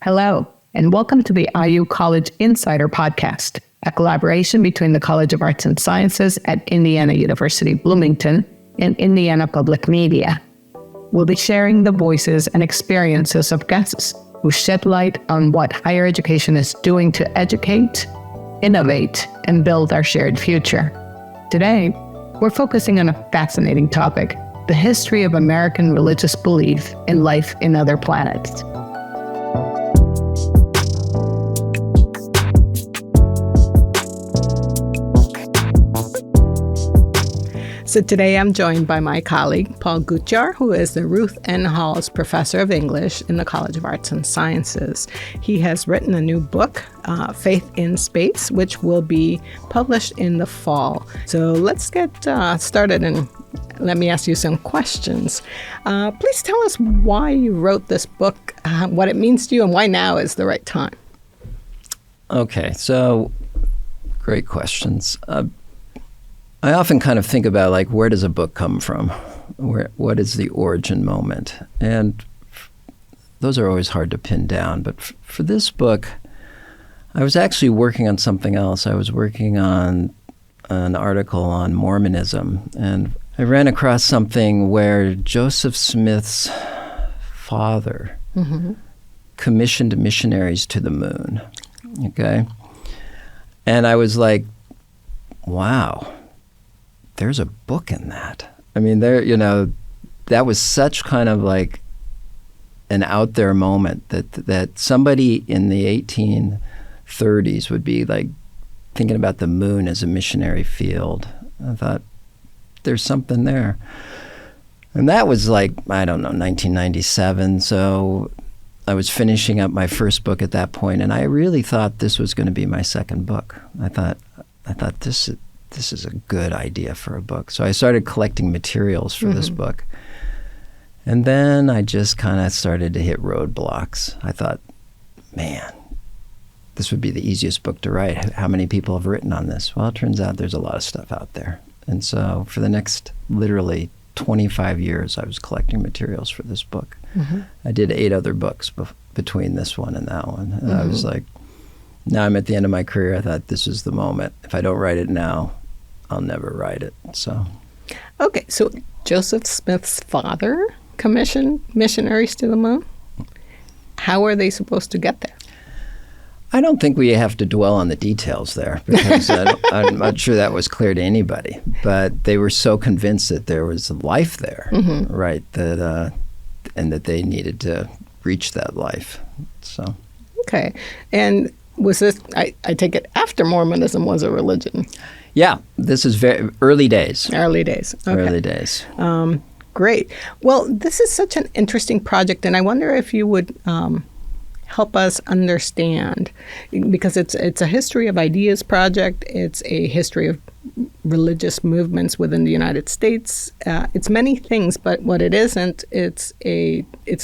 Hello, and welcome to the IU College Insider Podcast, a collaboration between the College of Arts and Sciences at Indiana University Bloomington and Indiana Public Media. We'll be sharing the voices and experiences of guests who shed light on what higher education is doing to educate, innovate, and build our shared future. Today, we're focusing on a fascinating topic, the history of American religious belief in life in other planets. So today I'm joined by my colleague, Paul Gutjahr, who is the Ruth N. Hall's Professor of English in the College of Arts and Sciences. He has written a new book, Faith in Space, which will be published in the fall. So let's get started and let me ask you some questions. Please tell us why you wrote this book, what it means to you, and why now is the right time. Okay, so great questions. I often kind of think about, like, where does a book come from? What is the origin moment? And those are always hard to pin down. But for this book, I was actually working on something else. I was working on an article on Mormonism. And I ran across something where Joseph Smith's father commissioned missionaries to the moon. Okay? And I was like, wow. There's a book in that. I mean, that was such kind of like an out there moment that somebody in the 1830s would be like thinking about the moon as a missionary field. I thought, there's something there. And that was like, I don't know, 1997. So I was finishing up my first book at that point, and I really thought this was going to be my second book. I thought this is a good idea for a book. So I started collecting materials for this book. And then I just kind of started to hit roadblocks. I thought, man, this would be the easiest book to write. How many people have written on this? Well, it turns out there's a lot of stuff out there. And so for the next literally 25 years, I was collecting materials for this book. I did 8 other books between this one and that one. And I was like, now I'm at the end of my career. I thought, this is the moment. If I don't write it now, I'll never write it. So, okay, so Joseph Smith's father commissioned missionaries to the moon. How are they supposed to get there? I don't think we have to dwell on the details there, because I'm not sure that was clear to anybody. But they were so convinced that there was life there, right? That and that they needed to reach that life. So, okay, and was this? I take it after Mormonism was a religion. Yeah, this is very early days. Early days. Okay. Early days. Great. Well, this is such an interesting project, and I wonder if you would help us understand, because it's a history of ideas project. It's a history of religious movements within the United States. It's many things, but what it isn't, it's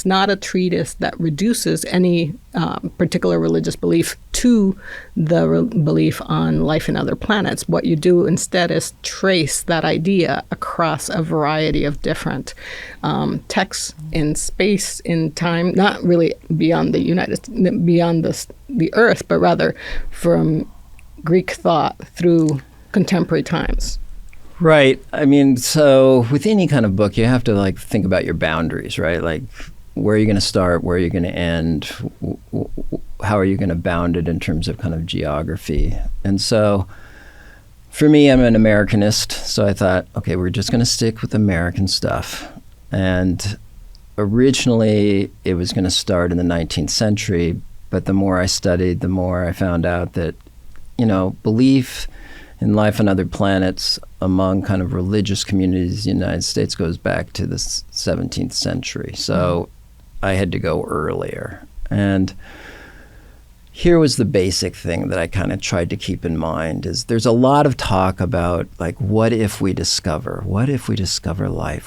not a treatise that reduces any particular religious belief to the belief on life in other planets. What you do instead is trace that idea across a variety of different texts in space, in time, not really beyond the Earth, but rather from Greek thought through contemporary times. Right. I mean, so with any kind of book, you have to like think about your boundaries, right? Like, where are you going to start? Where are you going to end? How are you going to bound it in terms of kind of geography? And so for me, I'm an Americanist. So I thought, okay, we're just going to stick with American stuff. And originally it was going to start in the 19th century. But the more I studied, the more I found out that, belief in life on other planets among kind of religious communities in the United States goes back to the 17th century. So I had to go earlier. And here was the basic thing that I kind of tried to keep in mind is there's a lot of talk about, like, what if we discover life?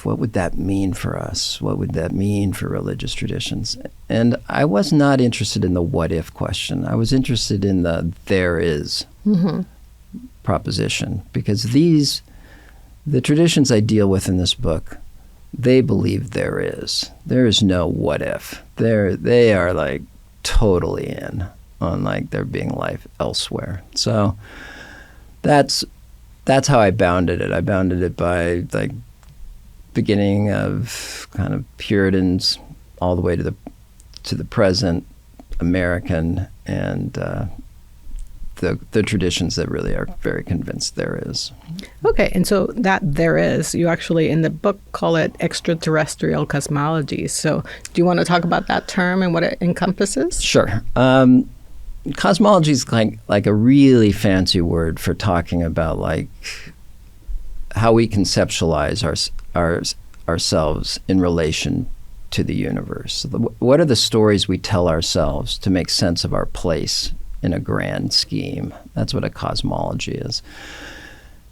What would that mean for us? What would that mean for religious traditions? And I was not interested in the what if question. I was interested in the there is proposition, because the traditions I deal with in this book, they believe there is no what if. They are like totally in on like there being life elsewhere. So that's how I bounded it. I bounded it by like beginning of kind of Puritans all the way to the present American, and the traditions that really are very convinced there is. Okay, and so that there is, you actually in the book call it extraterrestrial cosmologies. So do you want to talk about that term and what it encompasses? Sure. Cosmology is like a really fancy word for talking about like how we conceptualize ourselves in relation to the universe. What are the stories we tell ourselves to make sense of our place in a grand scheme? That's what a cosmology is.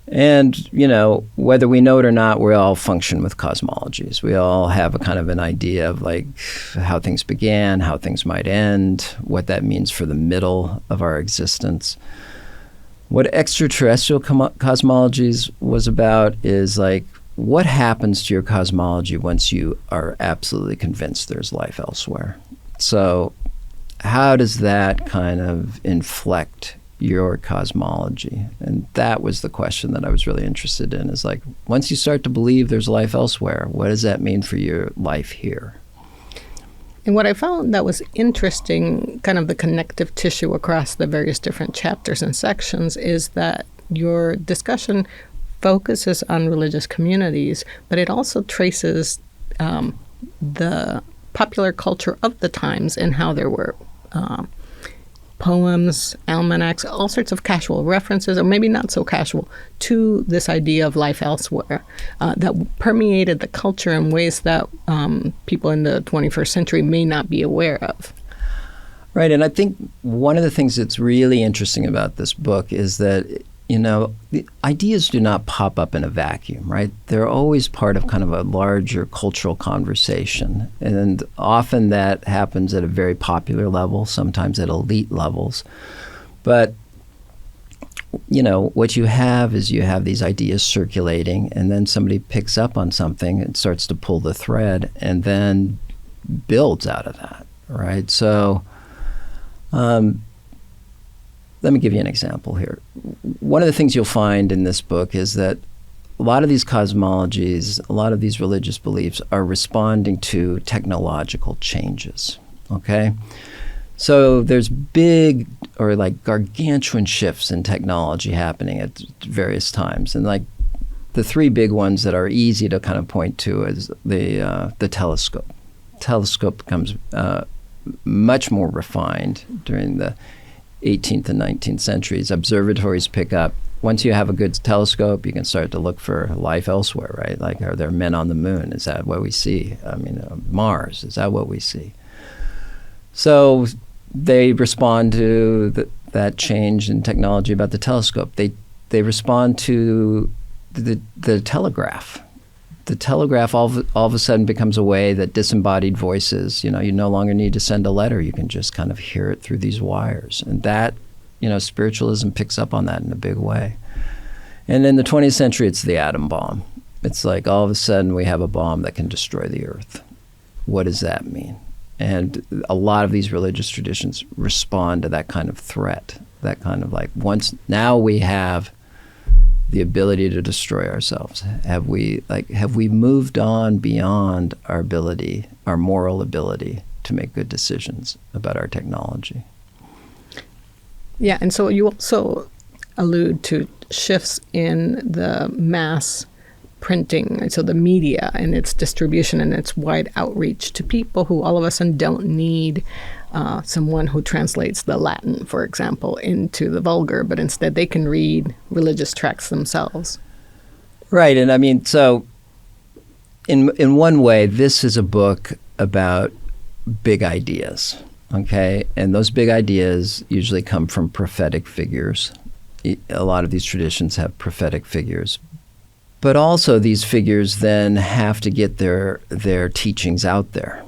And, you know, whether we know it or not, we all function with cosmologies. We all have a kind of an idea of like how things began, how things might end, what that means for the middle of our existence. What extraterrestrial cosmologies was about is like, what happens to your cosmology once you are absolutely convinced there's life elsewhere? So how does that kind of inflect your cosmology? And that was the question that I was really interested in, is like, once you start to believe there's life elsewhere, what does that mean for your life here? And what I found that was interesting, kind of the connective tissue across the various different chapters and sections, is that your discussion focuses on religious communities, but it also traces the popular culture of the times and how there were poems, almanacs, all sorts of casual references, or maybe not so casual, to this idea of life elsewhere that permeated the culture in ways that people in the 21st century may not be aware of. Right, and I think one of the things that's really interesting about this book is that, you know, the ideas do not pop up in a vacuum, right? They're always part of kind of a larger cultural conversation. And often that happens at a very popular level, sometimes at elite levels. But, you know, what you have is you have these ideas circulating, and then somebody picks up on something and starts to pull the thread and then builds out of that, right? So let me give you an example here. One of the things you'll find in this book is that a lot of these cosmologies, a lot of these religious beliefs are responding to technological changes, okay? So there's big or like gargantuan shifts in technology happening at various times. And like the three big ones that are easy to kind of point to is the telescope. Telescope becomes much more refined during the 18th and 19th centuries. Observatories pick up. Once you have a good telescope, you can start to look for life elsewhere, right? Like, are there men on the moon? Is that what we see? I mean, Mars, is that what we see? So they respond to that change in technology about the telescope. They respond to the telegraph. The telegraph all of a sudden becomes a way that disembodied voices, you know, you no longer need to send a letter. You can just kind of hear it through these wires. And that, you know, spiritualism picks up on that in a big way. And in the 20th century, it's the atom bomb. It's like all of a sudden we have a bomb that can destroy the earth. What does that mean? And a lot of these religious traditions respond to that kind of threat, that kind of like, now we have the ability to destroy ourselves. Have we moved on beyond our ability, our moral ability to make good decisions about our technology? Yeah, and so you also allude to shifts in the mass printing, so the media and its distribution and its wide outreach to people who all of a sudden don't need someone who translates the Latin, for example, into the vulgar, but instead they can read religious texts themselves. Right, and I mean, so in one way, this is a book about big ideas, okay? And those big ideas usually come from prophetic figures. A lot of these traditions have prophetic figures. But also these figures then have to get their teachings out there,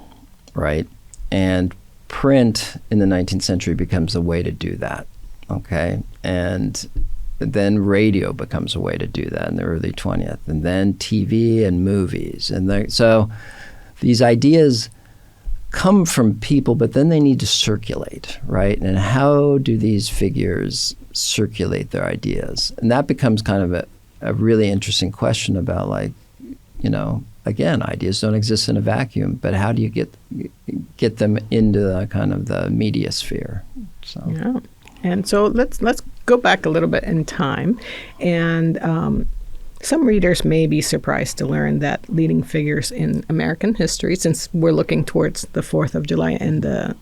right? And print in the 19th century becomes a way to do that, okay? And then radio becomes a way to do that in the early 20th, and then TV and movies. And so these ideas come from people, but then they need to circulate, right? And how do these figures circulate their ideas? And that becomes kind of a really interesting question about, like, again, ideas don't exist in a vacuum, but how do you get them into the kind of the media sphere? So. Yeah. And so let's go back a little bit in time. And some readers may be surprised to learn that leading figures in American history, since we're looking towards the 4th of July and the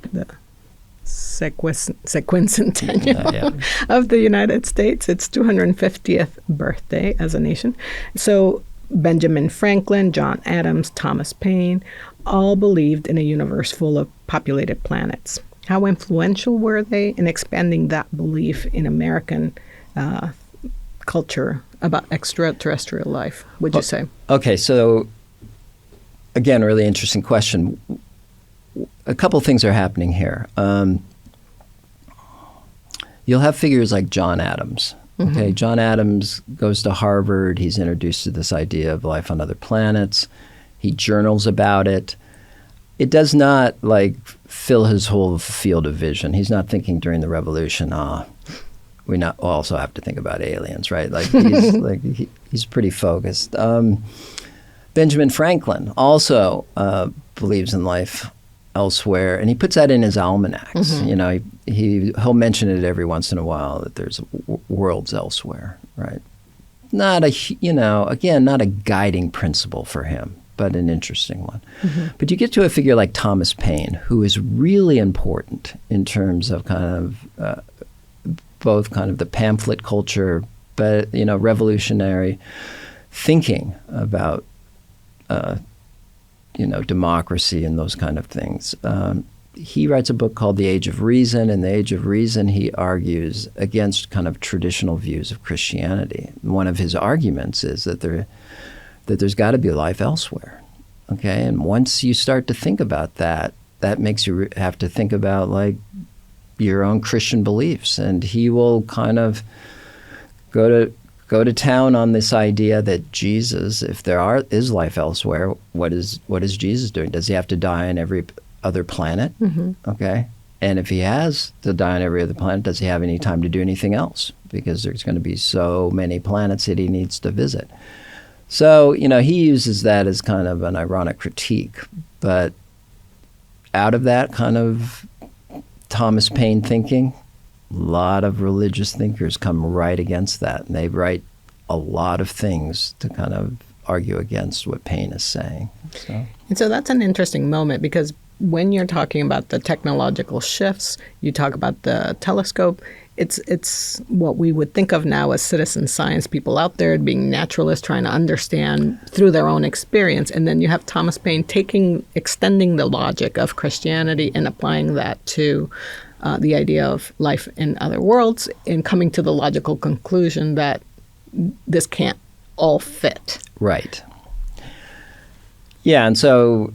sequencentennial of the United States, its 250th birthday as a nation. So Benjamin Franklin, John Adams, Thomas Paine, all believed in a universe full of populated planets. How influential were they in expanding that belief in American culture about extraterrestrial life, would you say? Okay, so again, really interesting question. A couple things are happening here. You'll have figures like John Adams. Okay, John Adams goes to Harvard. He's introduced to this idea of life on other planets. He journals about it. It does not like fill his whole field of vision. He's not thinking during the revolution, we not also have to think about aliens, right? Like he's pretty focused. Benjamin Franklin also believes in life elsewhere, and he puts that in his almanacs. He'll mention it every once in a while that there's worlds elsewhere, right? Not a guiding principle for him, but an interesting one. But you get to a figure like Thomas Paine, who is really important in terms of kind of both kind of the pamphlet culture, but revolutionary thinking about democracy and those kind of things. He writes a book called The Age of Reason. In The Age of Reason, he argues against kind of traditional views of Christianity. One of his arguments is that there's got to be life elsewhere. Okay, and once you start to think about that, that makes you have to think about like your own Christian beliefs, and he will kind of go to town on this idea that Jesus, if there is life elsewhere, what is Jesus doing? Does he have to die on every other planet? Okay, and if he has to die on every other planet, does he have any time to do anything else? Because there's going to be so many planets that he needs to visit. So he uses that as kind of an ironic critique, but out of that kind of Thomas Paine thinking, a lot of religious thinkers come right against that, and they write a lot of things to kind of argue against what Paine is saying. And so that's an interesting moment, because when you're talking about the technological shifts, you talk about the telescope, it's what we would think of now as citizen science people out there being naturalists, trying to understand through their own experience. And then you have Thomas Paine extending the logic of Christianity and applying that to the idea of life in other worlds, and coming to the logical conclusion that this can't all fit. Right. Yeah, and so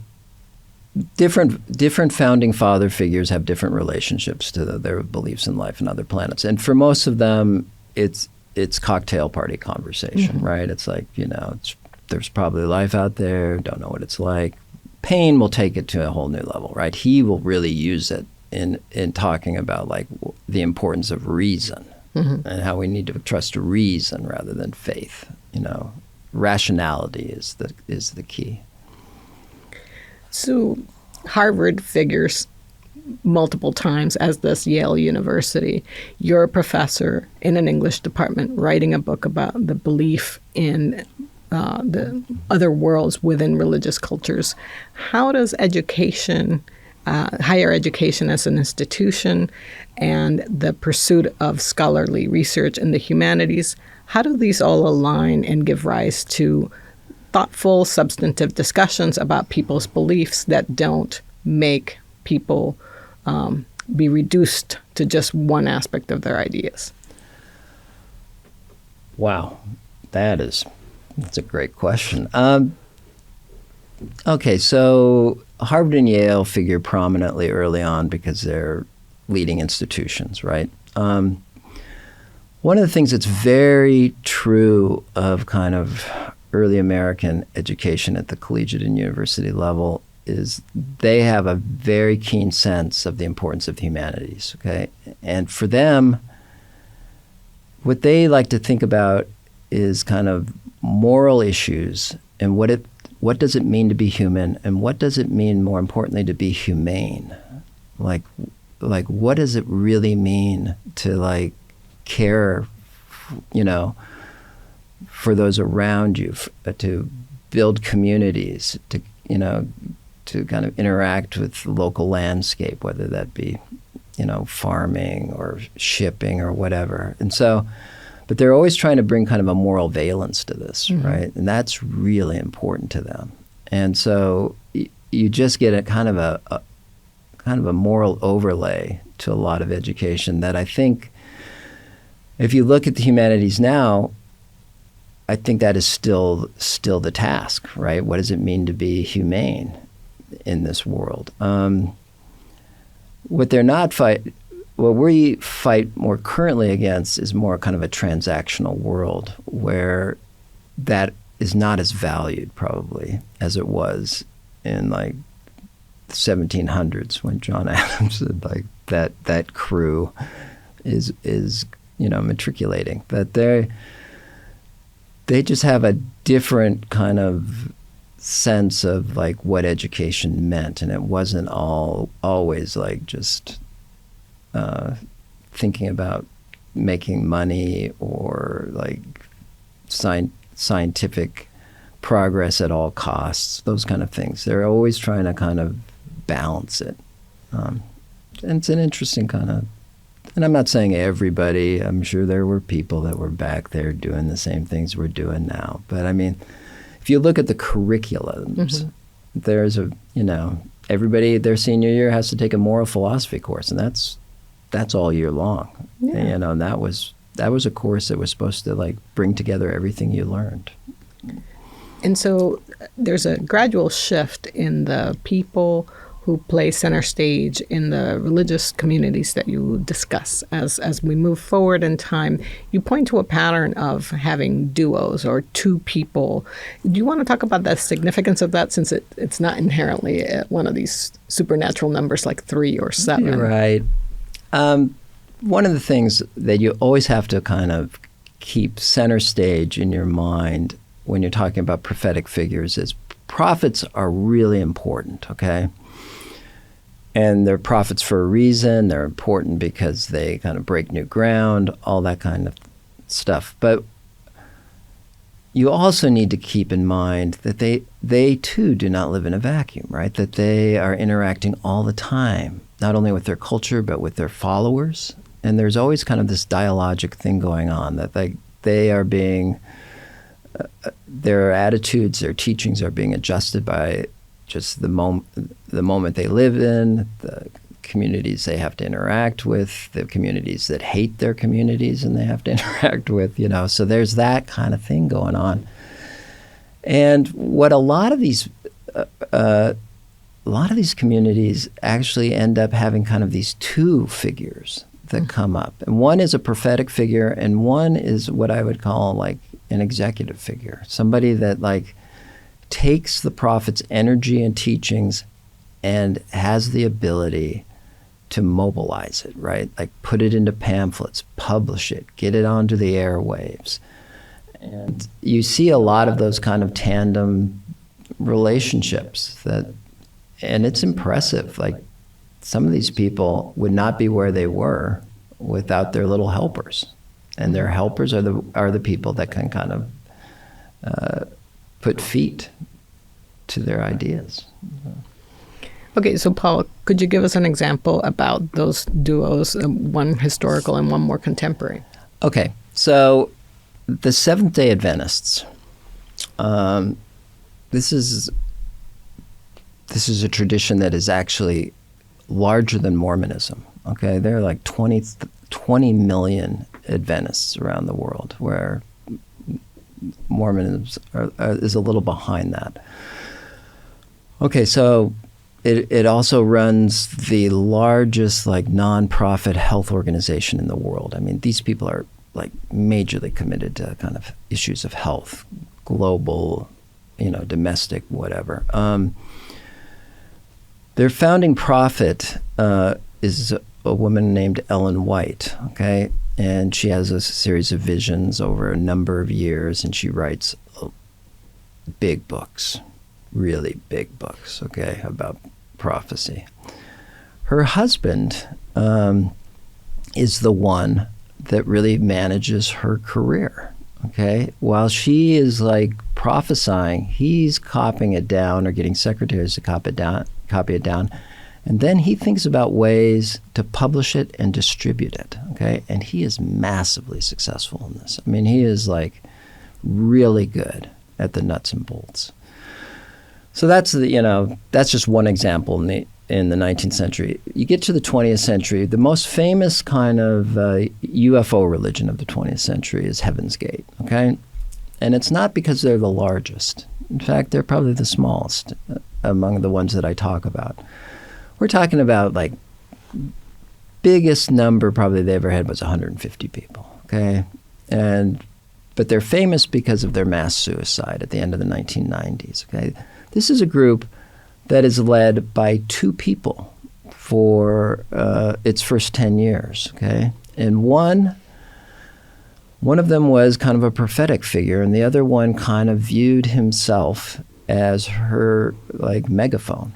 different founding father figures have different relationships to their beliefs in life and other planets. And for most of them, it's cocktail party conversation, right? It's like, there's probably life out there, don't know what it's like. Paine will take it to a whole new level, right? He will really use it in talking about like the importance of reason and how we need to trust reason rather than faith. Rationality is the key. So Harvard figures multiple times, as does Yale University. You're a professor in an English department writing a book about the belief in the other worlds within religious cultures. How does education, higher education as an institution, and the pursuit of scholarly research in the humanities, how do these all align and give rise to thoughtful, substantive discussions about people's beliefs that don't make people be reduced to just one aspect of their ideas? Wow, that's a great question. Okay, so Harvard and Yale figure prominently early on because they're leading institutions, right? One of the things that's very true of kind of early American education at the collegiate and university level is they have a very keen sense of the importance of the humanities, okay? And for them, what they like to think about is kind of moral issues and what does it mean to be human, and what does it mean, more importantly, to be humane? Like what does it really mean to like care, you know, for those around you, to build communities, to, you know, to kind of interact with the local landscape, whether that be, you know, farming or shipping or whatever. And so, but they're always trying to bring kind of a moral valence to this, right? And that's really important to them. And so you just get a kind of a moral overlay to a lot of education that I think, if you look at the humanities now, I think that is still the task, right? What does it mean to be humane in this world? What we fight more currently against is more kind of a transactional world where that is not as valued probably as it was in like the 1700s when John Adams said like that crew is you know, matriculating. That they just have a different kind of sense of like what education meant, and it wasn't always like just thinking about making money or like scientific progress at all costs, those kind of things. They're always trying to kind of balance it. And it's an interesting kind of, and I'm not saying everybody, I'm sure there were people that were back there doing the same things we're doing now. But I mean, if you look at the curriculums, there's a, you know, everybody their senior year has to take a moral philosophy course, and that's all year long. Yeah. You know, and that was a course that was supposed to like bring together everything you learned. And so there's a gradual shift in the people who play center stage in the religious communities that you discuss. As we move forward in time, you point to a pattern of having duos or two people. Do you want to talk about the significance of that, since it's not inherently one of these supernatural numbers like 3 or 7? You're right. One of the things that you always have to kind of keep center stage in your mind when you're talking about prophetic figures is prophets are really important, okay? And they're prophets for a reason. They're important because they kind of break new ground, all that kind of stuff. But you also need to keep in mind that they too do not live in a vacuum, right? That they are interacting all the time, not only with their culture, but with their followers. And there's always kind of this dialogic thing going on, that they are being, their attitudes, their teachings are being adjusted by just the moment they live in, the communities they have to interact with, the communities that hate their communities and they have to interact with, you know. So there's that kind of thing going on. And what a lot of these communities actually end up having kind of these two figures that come up. And one is a prophetic figure, and one is what I would call like an executive figure, somebody that like takes the prophet's energy and teachings and has the ability to mobilize it, right? Like put it into pamphlets, publish it, get it onto the airwaves. And you see a lot of those kind of tandem relationships and it's impressive. Like some of these people would not be where they were without their little helpers. And their helpers are the people that can kind of put feet to their ideas. Okay, so Paul, could you give us an example about those duos, one historical and one more contemporary? Okay, so the Seventh-day Adventists, this is a tradition that is actually larger than Mormonism. Okay, there are like 20 million Adventists around the world, where Mormonism is a little behind that. Okay, so it also runs the largest like nonprofit health organization in the world. I mean, these people are like majorly committed to kind of issues of health, global, you know, domestic, whatever. Their founding prophet is a woman named Ellen White, okay? And she has a series of visions over a number of years, and she writes big books, really big books, okay, about prophecy. Her husband is the one that really manages her career, okay? While she is like prophesying, he's copying it down or getting secretaries to copy it down. And then he thinks about ways to publish it and distribute it, okay? And he is massively successful in this. I mean, he is like really good at the nuts and bolts. So that's that's just one example in the 19th century. You get to the 20th century, the most famous kind of UFO religion of the 20th century is Heaven's Gate, okay? And it's not because they're the largest. In fact, they're probably the smallest among the ones that I talk about. We're talking about like biggest number probably they ever had was 150 people, okay? But they're famous because of their mass suicide at the end of the 1990s, okay? This is a group that is led by two people for its first 10 years, okay? And one of them was kind of a prophetic figure, and the other one kind of viewed himself as her like megaphone.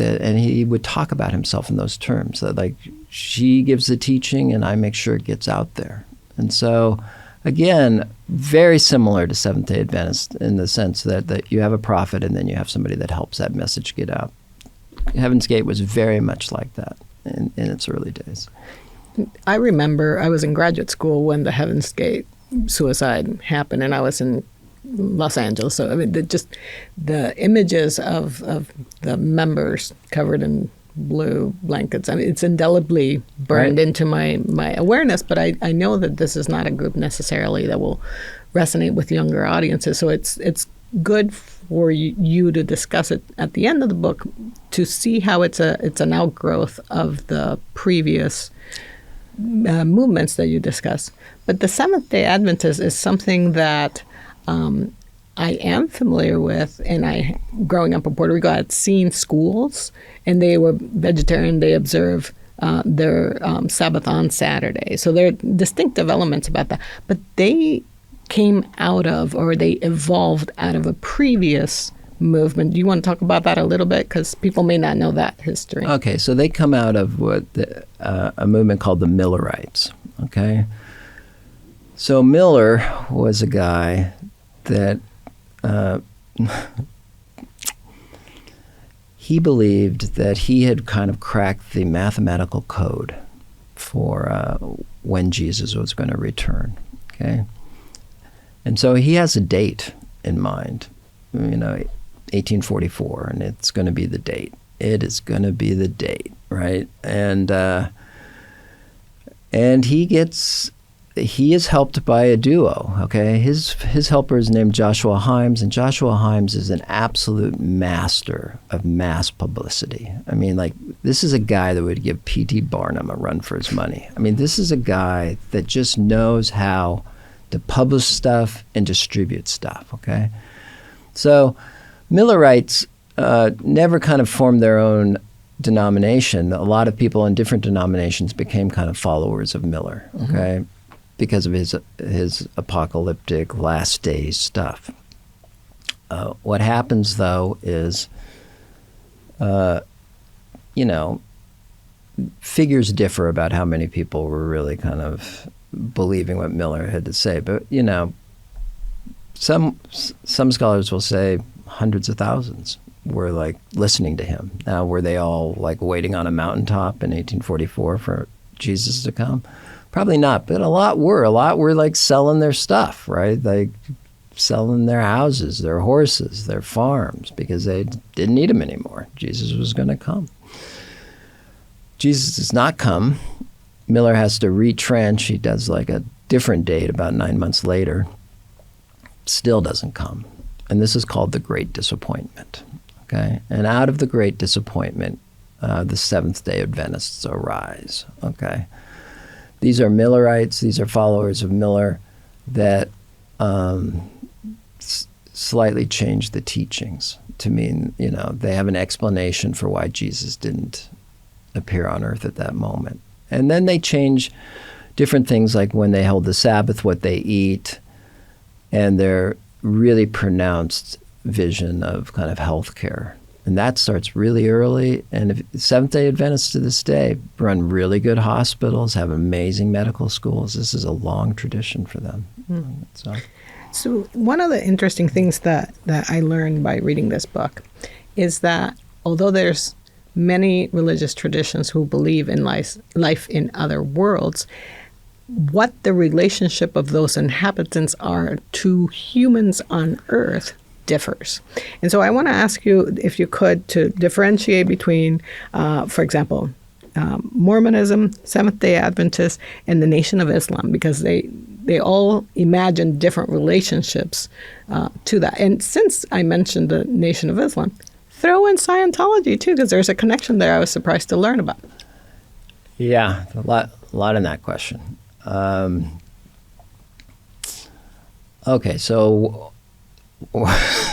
And he would talk about himself in those terms, that like she gives the teaching and I make sure it gets out there. And so, again, very similar to Seventh-day Adventists in the sense that you have a prophet and then you have somebody that helps that message get out. Heaven's Gate was very much like that in its early days. I remember I was in graduate school when the Heaven's Gate suicide happened, and I was in Los Angeles. So I mean, the images of the members covered in blue blankets, I mean, it's indelibly burned into my awareness. But I know that this is not a group necessarily that will resonate with younger audiences. So it's good for you to discuss it at the end of the book to see how it's an outgrowth of the previous movements that you discuss. But the Seventh-day Adventist is something that I am familiar with, and growing up in Puerto Rico, I had seen schools, and they were vegetarian. They observe their Sabbath on Saturday. So there are distinctive elements about that. But they came out of, or they evolved out of a previous movement. Do you want to talk about that a little bit? Because people may not know that history. Okay, so they come out of a movement called the Millerites, okay? So Miller was a guy that he believed that he had kind of cracked the mathematical code for when Jesus was going to return, okay? And so he has a date in mind, 1844, and it's going to be the date. It is going to be the date, right? And he is helped by a duo, okay? His helper is named Joshua Himes, and Joshua Himes is an absolute master of mass publicity. I mean, like, this is a guy that would give P.T. Barnum a run for his money. I mean, this is a guy that just knows how to publish stuff and distribute stuff, okay? So Millerites never kind of formed their own denomination. A lot of people in different denominations became kind of followers of Miller, okay, because of his apocalyptic last days stuff. What happens, though, is, figures differ about how many people were really kind of believing what Miller had to say. But, some scholars will say hundreds of thousands were like listening to him. Now, were they all like waiting on a mountaintop in 1844 for Jesus to come? Probably not, but a lot were. A lot were like selling their stuff, right? Like selling their houses, their horses, their farms, because they didn't need them anymore. Jesus was going to come. Jesus does not come. Miller has to retrench. He does like a different date about 9 months later. Still doesn't come. And this is called the Great Disappointment. Okay? And out of the Great Disappointment, the Seventh-day Adventists arise. Okay? These are Millerites. These are followers of Miller that slightly changed the teachings to mean, they have an explanation for why Jesus didn't appear on earth at that moment. And then they change different things, like when they hold the Sabbath, what they eat, and their really pronounced vision of kind of health care. And that starts really early. And Seventh-day Adventists to this day run really good hospitals, have amazing medical schools. This is a long tradition for them. So one of the interesting things that I learned by reading this book is that although there's many religious traditions who believe in life in other worlds, what the relationship of those inhabitants are to humans on Earth differs. And so I want to ask you, if you could, to differentiate between, for example, Mormonism, Seventh-day Adventists, and the Nation of Islam, because they all imagine different relationships to that. And since I mentioned the Nation of Islam, throw in Scientology too, because there's a connection there I was surprised to learn about. Yeah, a lot in that question. Okay, so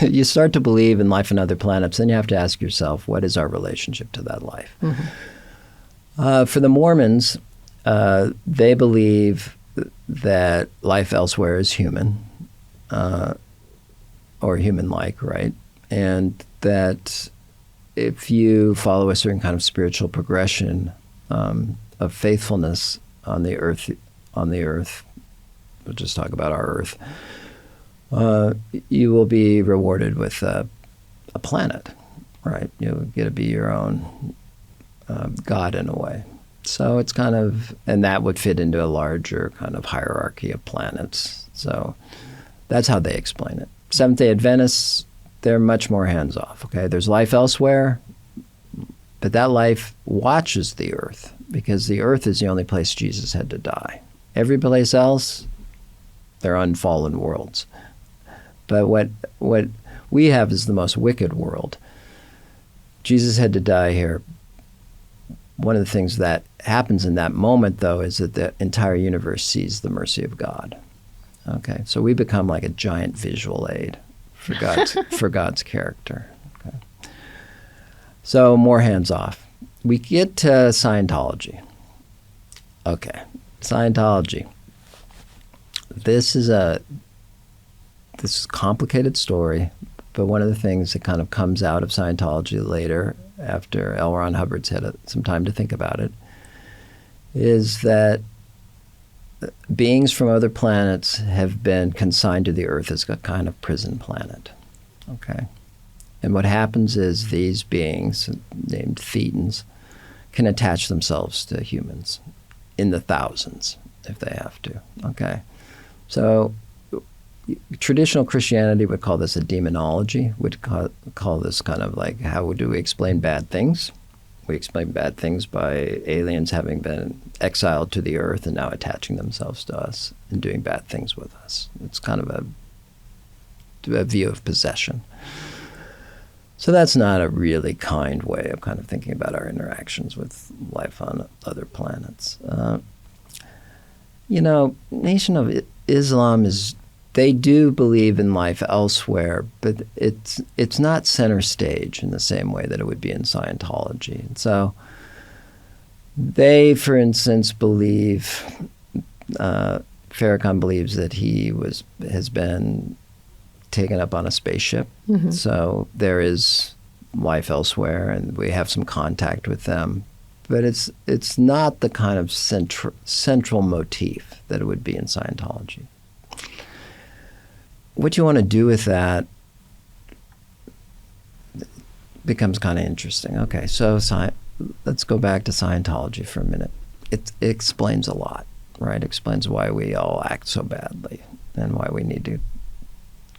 you start to believe in life on other planets, then you have to ask yourself, what is our relationship to that life? Mm-hmm. For the Mormons, they believe that life elsewhere is human, or human-like, right? And that if you follow a certain kind of spiritual progression of faithfulness on the earth, we'll just talk about our Earth, you will be rewarded with a planet, right? You get to be your own God in a way. So it's kind of, and that would fit into a larger kind of hierarchy of planets. So that's how they explain it. Seventh-day Adventists, they're much more hands-off, okay? There's life elsewhere, but that life watches the Earth, because the Earth is the only place Jesus had to die. Every place else, they're unfallen worlds. But what we have is the most wicked world. Jesus had to die here. One of the things that happens in that moment, though, is that the entire universe sees the mercy of God. Okay, so we become like a giant visual aid for God's character. Okay. So more hands-off. We get to Scientology. Okay, Scientology. This is a complicated story, but one of the things that kind of comes out of Scientology later, after L. Ron Hubbard's had some time to think about it, is that beings from other planets have been consigned to the Earth as a kind of prison planet. Okay? And what happens is these beings, named Thetans, can attach themselves to humans in the thousands if they have to. Okay? So traditional Christianity would call this a demonology, would call this kind of like, how do we explain bad things? We explain bad things by aliens having been exiled to the Earth and now attaching themselves to us and doing bad things with us. It's kind of a view of possession. So that's not a really kind way of kind of thinking about our interactions with life on other planets. Nation of Islam they do believe in life elsewhere, but it's not center stage in the same way that it would be in Scientology. And so they, for instance, believe, Farrakhan believes that he has been taken up on a spaceship. Mm-hmm. So there is life elsewhere, and we have some contact with them. But it's not the kind of central motif that it would be in Scientology. What you want to do with that becomes kind of interesting. Okay, so let's go back to Scientology for a minute. It explains a lot, right? It explains why we all act so badly and why we need to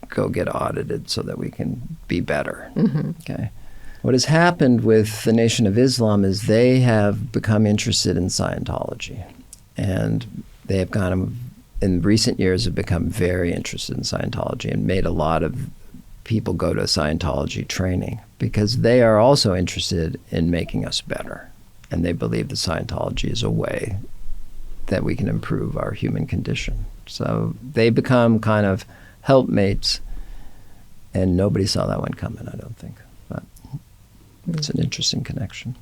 go get audited so that we can be better. Mm-hmm. Okay. What has happened with the Nation of Islam is they have become interested in Scientology, and they have in recent years have become very interested in Scientology and made a lot of people go to Scientology training because they are also interested in making us better. And they believe that Scientology is a way that we can improve our human condition. So they become kind of helpmates And nobody saw that one coming, I don't think. But it's an interesting connection.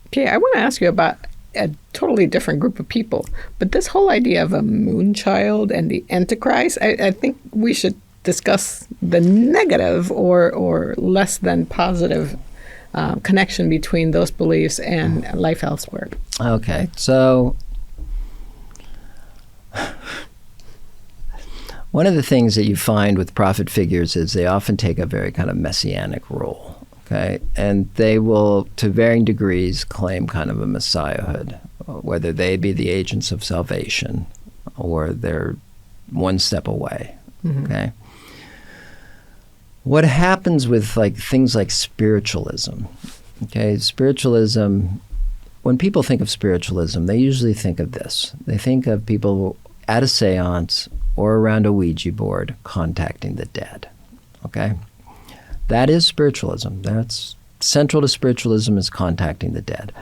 Okay, I want to ask you about a totally different group of people. But this whole idea of a moon child and the Antichrist, I think we should discuss the negative or less than positive connection between those beliefs and life elsewhere. Okay, so one of the things that you find with prophet figures is they often take a very kind of messianic role, okay? And they will, to varying degrees, claim kind of a messiahhood, whether they be the agents of salvation or they're one step away, okay? What happens with like things like spiritualism, okay? Spiritualism, when people think of spiritualism, they usually think of this. They think of people at a seance or around a Ouija board contacting the dead, okay? That is spiritualism. That's central to spiritualism, is contacting the dead.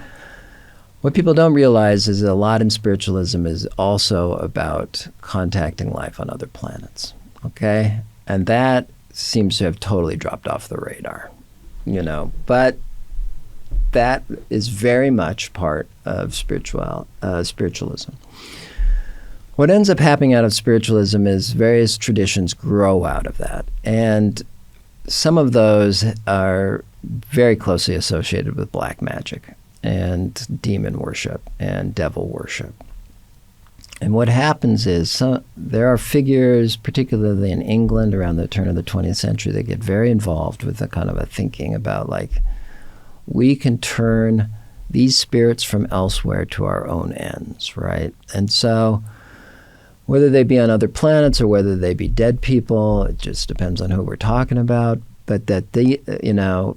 What people don't realize is that a lot in spiritualism is also about contacting life on other planets, okay? And that seems to have totally dropped off the radar, you know. But that is very much part of spiritualism. What ends up happening out of spiritualism is various traditions grow out of that. And some of those are very closely associated with black magic and demon worship and devil worship. And what happens is there are figures, particularly in England around the turn of the 20th century, that get very involved with a kind of a thinking about like, we can turn these spirits from elsewhere to our own ends, right? And so whether they be on other planets or whether they be dead people, it just depends on who we're talking about, but that they, you know,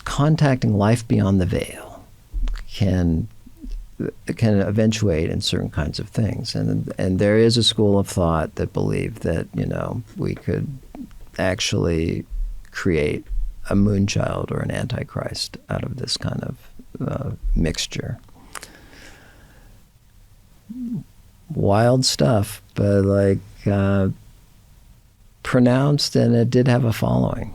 contacting life beyond the veil can eventuate in certain kinds of things. And there is a school of thought that believed that, you know, we could actually create a moonchild or an antichrist out of this kind of mixture. Wild stuff, but like pronounced, and it did have a following.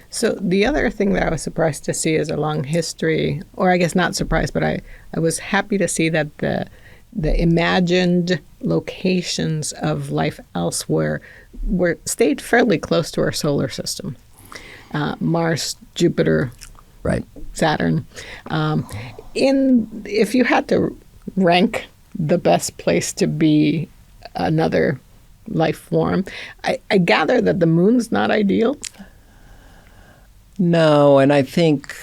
So the other thing that I was surprised to see is a long history, or I guess not surprised, but I was happy to see that the imagined locations of life elsewhere stayed fairly close to our solar system. Mars, Jupiter, right, Saturn. If you had to rank the best place to be another life form, I gather that the moon's not ideal. No, and I think,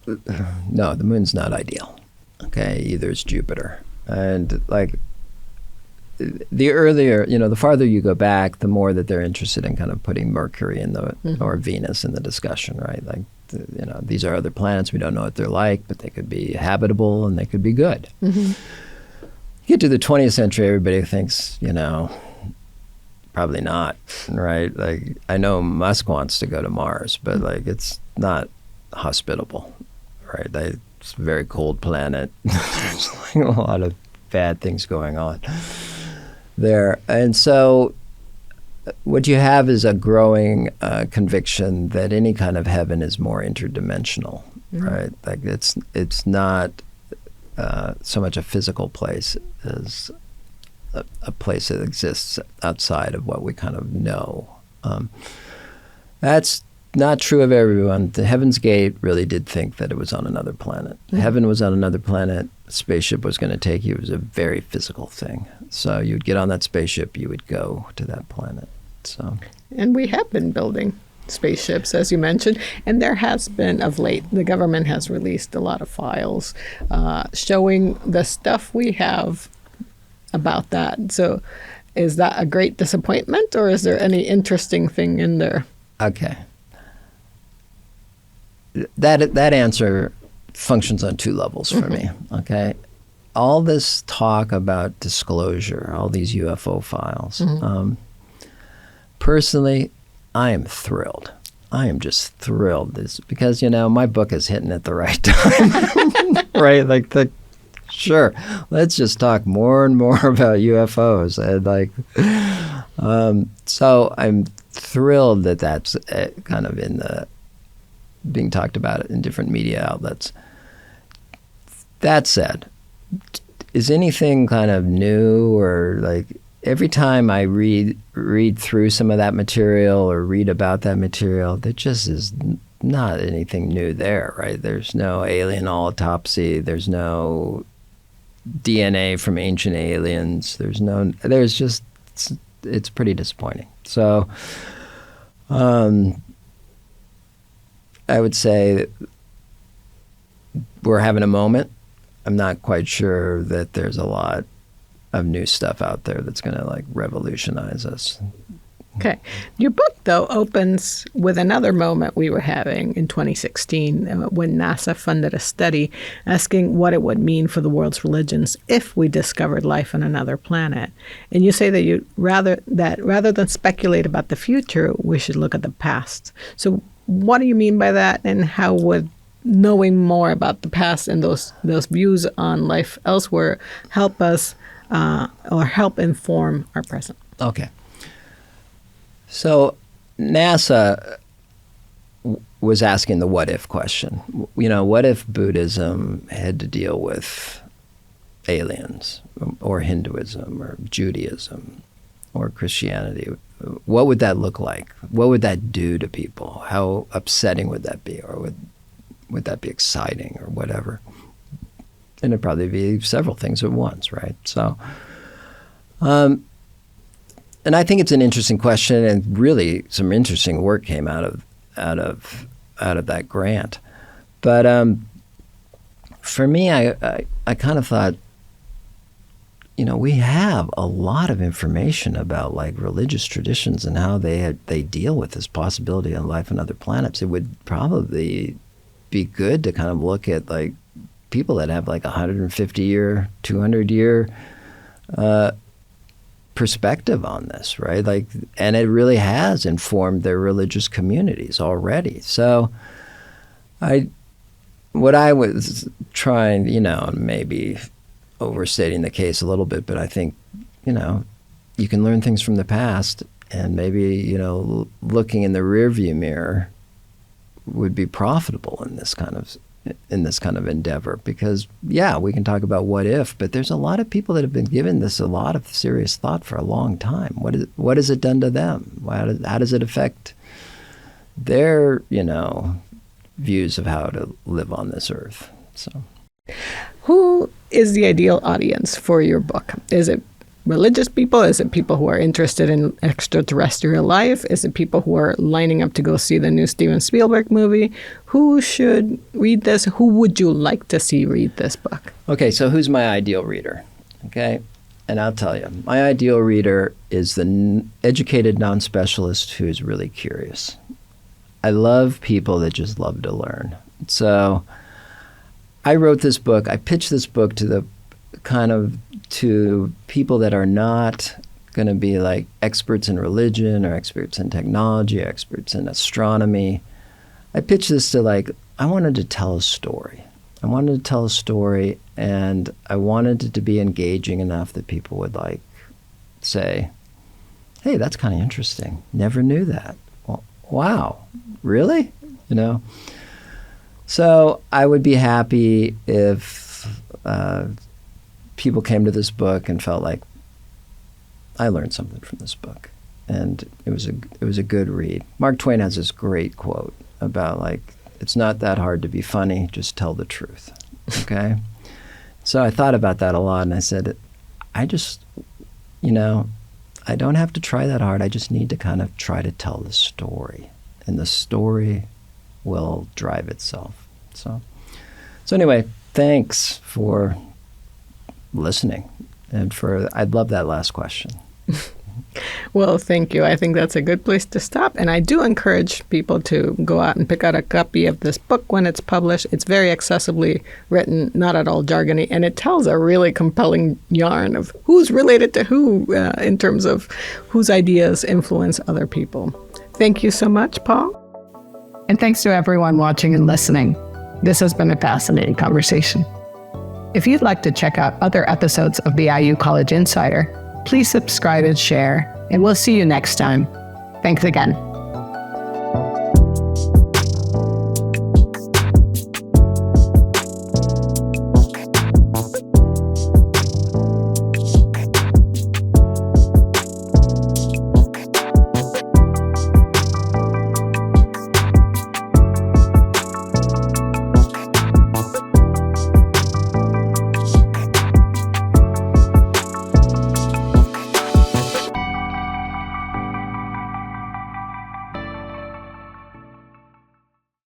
no, the moon's not ideal. Okay, either is Jupiter. And like the earlier, you know, the farther you go back, the more that they're interested in kind of putting Mercury in the, or Venus in the discussion, right? Like, you know, these are other planets. We don't know what they're like, but they could be habitable and they could be good. You get to the 20th century, everybody thinks, you know, probably not, right? Like, I know Musk wants to go to Mars, but like, it's not hospitable, right? It's a very cold planet. There's like a lot of bad things going on there. And so what you have is a growing conviction that any kind of heaven is more interdimensional, right? Like it's not so much a physical place as a place that exists outside of what we kind of know. That's not true of everyone. The Heaven's Gate really did think that it was on another planet. Heaven was on another planet. A spaceship was going to take you. It was a very physical thing. So you'd get on that spaceship, you would go to that planet. So, and we have been building spaceships, as you mentioned, and there has been, of late, the government has released a lot of files showing the stuff we have about that. So is that a great disappointment, or is there any interesting thing in there? Okay. That answer functions on two levels for me, okay? All this talk about disclosure, all these UFO files, personally, I am thrilled. I am just thrilled because, you know, my book is hitting at the right time, right? Like, sure, let's just talk more and more about UFOs. And like, so I'm thrilled that that's kind of being talked about in different media outlets. That said, is anything kind of new, or like every time I read through some of that material or read about that material, there just is not anything new there, right? There's no alien autopsy. There's no DNA from ancient aliens. There's just, it's pretty disappointing. So I would say we're having a moment. I'm not quite sure that there's a lot of new stuff out there that's going to like revolutionize us. Okay. Your book, though, opens with another moment we were having in 2016 when NASA funded a study asking what it would mean for the world's religions if we discovered life on another planet. And you say that rather than speculate about the future, we should look at the past. So what do you mean by that, and how would knowing more about the past and those views on life elsewhere help us or help inform our present? Okay. So NASA was asking the what if question. What if Buddhism had to deal with aliens, or Hinduism, or Judaism, or Christianity? What would that look like? What would that do to people? How upsetting would that be? Or would that be exciting, or whatever? And it'd probably be several things at once, right? So, and I think it's an interesting question, and really some interesting work came out of that grant. But for me, I kind of thought, we have a lot of information about like religious traditions and how they deal with this possibility of life on other planets. It would probably be good to kind of look at like people that have like 150-year, 200-year perspective on this, right? Like, and it really has informed their religious communities already. So what I was trying, maybe overstating the case a little bit, but I think, you can learn things from the past, and maybe, looking in the rearview mirror would be profitable in this kind of endeavor, because we can talk about what if, but there's a lot of people that have been given this a lot of serious thought for a long time. What has it done to them? How does it affect their views of how to live on this earth? So, who is the ideal audience for your book? Is it religious people? Is it people who are interested in extraterrestrial life? Is it people who are lining up to go see the new Steven Spielberg movie? Who should read this? Who would you like to see read this book? Okay, so who's my ideal reader? Okay, and I'll tell you, my ideal reader is the educated non-specialist who is really curious. I love people that just love to learn. So I wrote this book, I pitched this book to people that are not going to be like experts in religion or experts in technology or experts in astronomy. I pitched this to I wanted to tell a story. I wanted to tell a story, and I wanted it to be engaging enough that people would say, hey, that's kind of interesting. Never knew that. Well, wow, really? So I would be happy if people came to this book and felt like I learned something from this book, and it was a good read. Mark Twain has this great quote about it's not that hard to be funny, just tell the truth. Okay? So I thought about that a lot, and I said, I just, I don't have to try that hard. I just need to kind of try to tell the story, and the story will drive itself. So anyway, thanks for listening, and I'd love that last question. Well, thank you. I think that's a good place to stop. And I do encourage people to go out and pick out a copy of this book when it's published. It's very accessibly written, not at all jargony, and it tells a really compelling yarn of who's related to who in terms of whose ideas influence other people. Thank you so much, Paul. And thanks to everyone watching and listening. This has been a fascinating conversation. If you'd like to check out other episodes of the IU College Insider, please subscribe and share, and we'll see you next time. Thanks again.